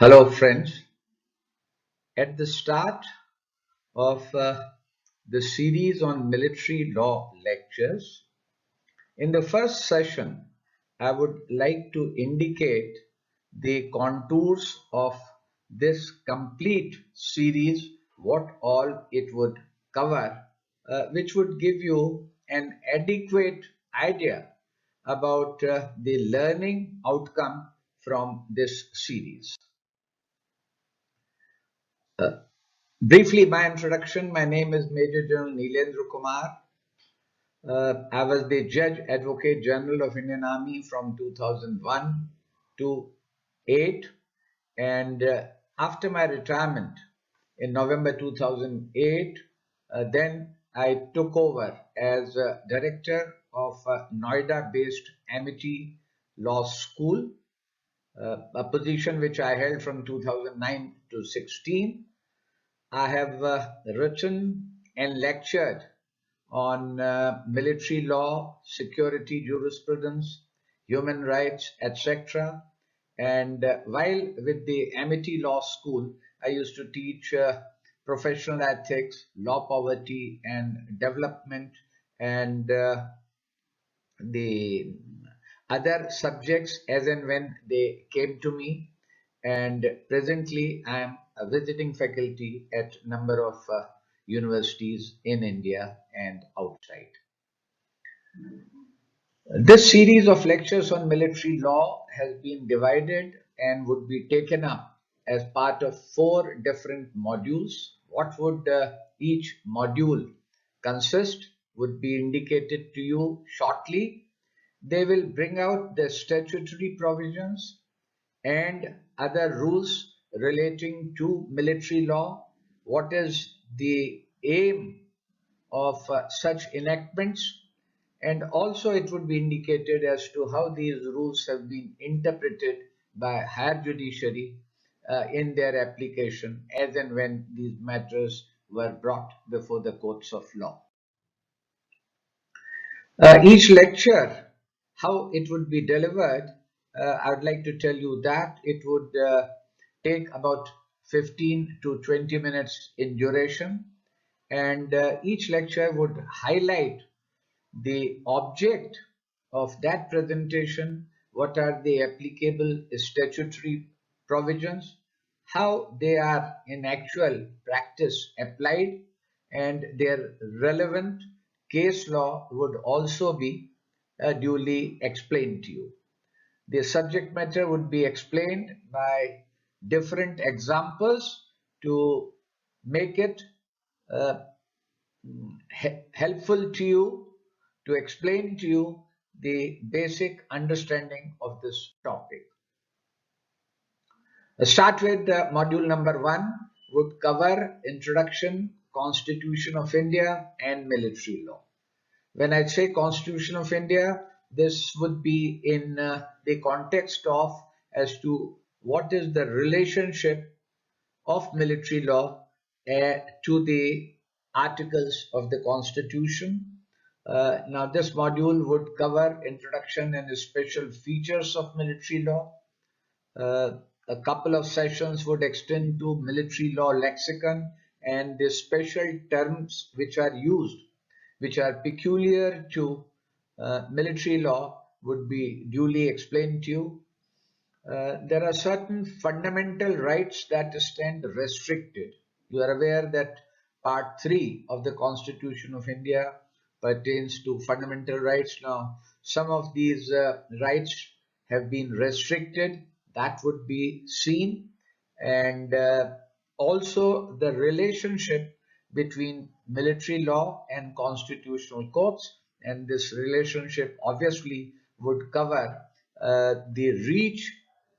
Hello, friends. At the start of the series on military law lectures, in the first session, I would like to indicate the contours of this complete series, what all it would cover, which would give you an adequate idea about the learning outcome from this series. Briefly, my introduction. My name is Major Gen Nilendra Kumar. I was the Judge Advocate General of Indian Army from 2001 to 8, and after my retirement in November 2008, then I took over as Director of Noida-based Amity Law School, a position which I held from 2009 to 16. I have written and lectured on military law, security jurisprudence, human rights, etc. And while with the Amity Law School, I used to teach professional ethics, law poverty, and development, and the other subjects as and when they came to me. And presently I am a visiting faculty at number of universities in India and outside. This series of lectures on military law has been divided and would be taken up as part of 4 different modules. What would each module consist would be indicated to you shortly. They will bring out the statutory provisions and other rules relating to military law. What is the aim of such enactments? And also it would be indicated as to how these rules have been interpreted by higher judiciary in their application as and when these matters were brought before the courts of law. Each lecture, how it would be delivered, I would like to tell you that it would take about 15 to 20 minutes in duration, and each lecture would highlight the object of that presentation, what are the applicable statutory provisions, how they are in actual practice applied, and their relevant case law would also be duly explained to you. The subject matter would be explained by different examples to make it uh, helpful to you, to explain to you the basic understanding of this topic. Start with module number 1 would cover introduction, Constitution of India and military law. When I say Constitution of India, this would be in the context of as to what is the relationship of military law to the articles of the Constitution. Now, this module would cover introduction and special features of military law. A couple of sessions would extend to military law lexicon and the special terms which are used, which are peculiar to military law, would be duly explained to you. There are certain fundamental rights that stand restricted. You are aware that Part 3 of the Constitution of India pertains to fundamental rights. Now, some of these rights have been restricted. That would be seen. And also the relationship between military law and constitutional courts. And this relationship obviously would cover the reach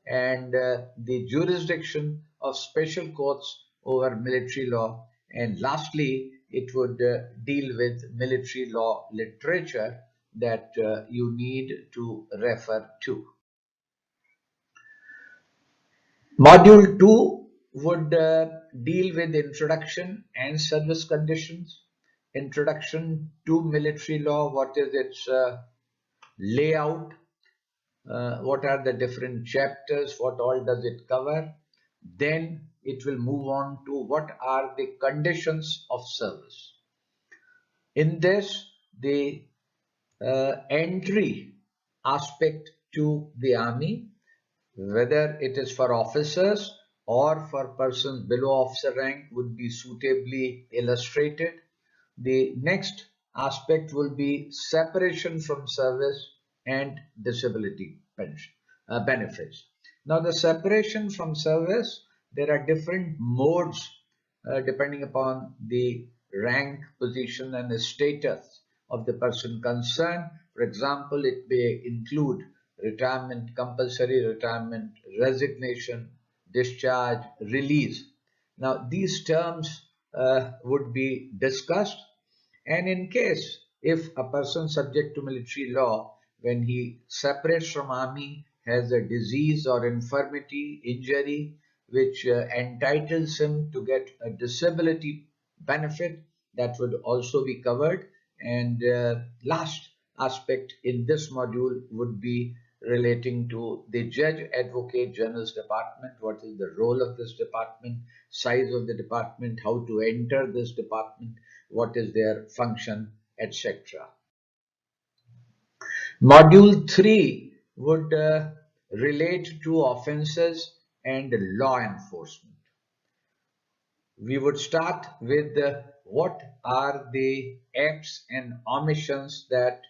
and the jurisdiction of special courts over military law. And lastly, it would deal with military law literature that you need to refer to. Module 2 would deal with introduction and service conditions, introduction to military law, what is its layout, what are the different chapters, what all does it cover. Then it will move on to what are the conditions of service. In this, the entry aspect to the army, whether it is for officers or for persons below officer rank, would be suitably illustrated. The next aspect will be separation from service and disability pension, benefits. Now, the separation from service, there are different modes depending upon the rank, position, and the status of the person concerned. For example, it may include retirement, compulsory retirement, resignation, discharge, release. Now, these terms would be discussed, and in case if a person subject to military law, when he separates from army, has a disease or infirmity, injury, which entitles him to get a disability benefit, that would also be covered. And last aspect in this module would be relating to the Judge Advocate General's Department. What is the role of this department, size of the department, how to enter this department, what is their function, etc. Module 3 would relate to offences and law enforcement. We would start with what are the acts and omissions that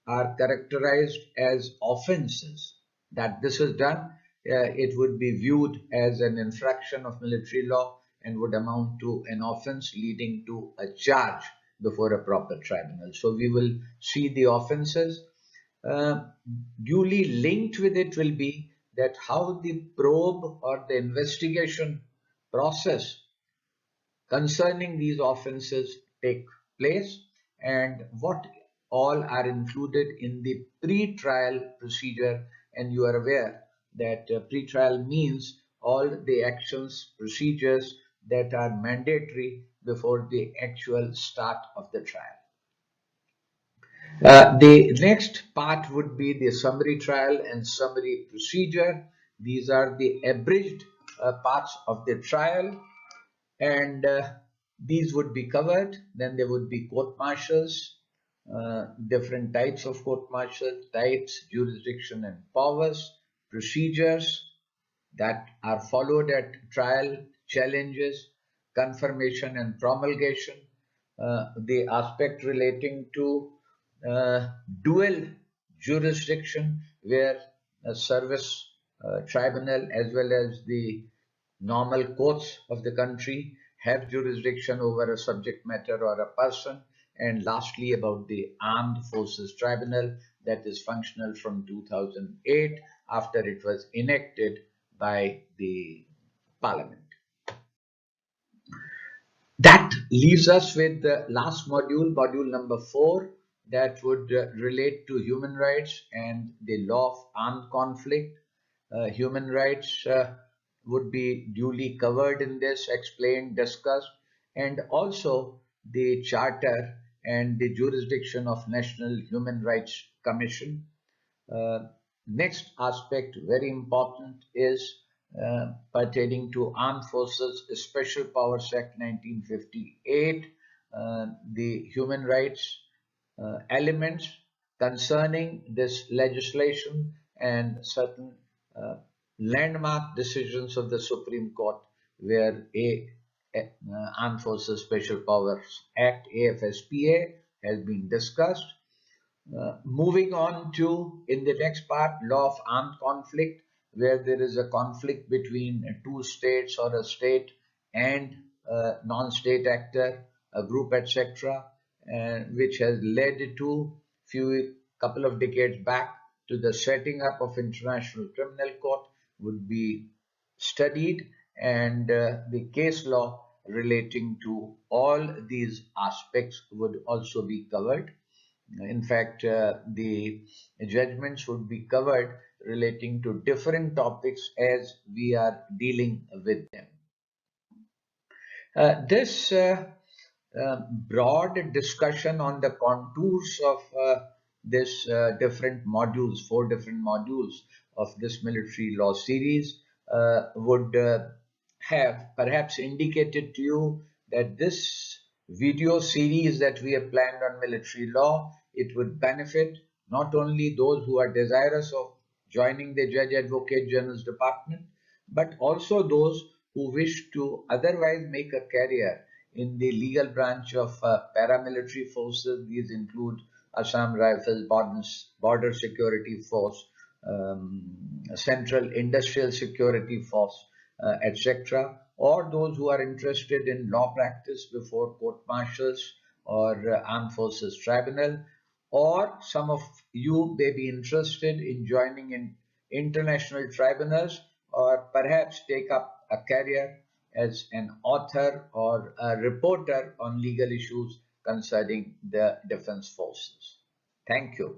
are characterized as offences. That this is done, it would be viewed as an infraction of military law and would amount to an offence leading to a charge before a proper tribunal. So we will see the offences. Duly linked with it will be that how the probe or the investigation process concerning these offences take place and what all are included in the pre-trial procedure. And you are aware that pre-trial means all the actions, procedures that are mandatory before the actual start of the trial. The next part would be the summary trial and summary procedure. These are the abridged parts of the trial, and these would be covered. Then there would be court martials, different types of court martial, types, jurisdiction and powers, procedures that are followed at trial, challenges, confirmation and promulgation, the aspect relating to dual jurisdiction where a service tribunal as well as the normal courts of the country have jurisdiction over a subject matter or a person, and lastly about the Armed Forces Tribunal that is functional from 2008 after it was enacted by the Parliament. That leaves us with the last module, module number 4, that would relate to human rights and the law of armed conflict. Human rights would be duly covered in this, explained, discussed, and also the charter and the jurisdiction of National Human Rights Commission. Next aspect, very important, is pertaining to Armed Forces Special Powers Act 1958, the human rights elements concerning this legislation and certain landmark decisions of the Supreme Court where Armed Forces Special Powers Act AFSPA has been discussed. Moving on to, in the next part, law of armed conflict, where there is a conflict between two states or a state and a non-state actor, a group, etc., which has led to couple of decades back to the setting up of International Criminal Court would be studied, and the case law relating to all these aspects would also be covered. In fact, the judgments would be covered relating to different topics as we are dealing with them. This broad discussion on the contours of this different modules, 4 different modules of this military law series would have perhaps indicated to you that this video series that we have planned on military law, it would benefit not only those who are desirous of joining the Judge Advocate General's Department, but also those who wish to otherwise make a career in the legal branch of paramilitary forces. These include Assam Rifles, Border Security Force, Central Industrial Security Force, etc., or those who are interested in law practice before court martials or armed forces tribunal, or some of you may be interested in joining in international tribunals, or perhaps take up a career as an author or a reporter on legal issues concerning the defense forces. Thank you.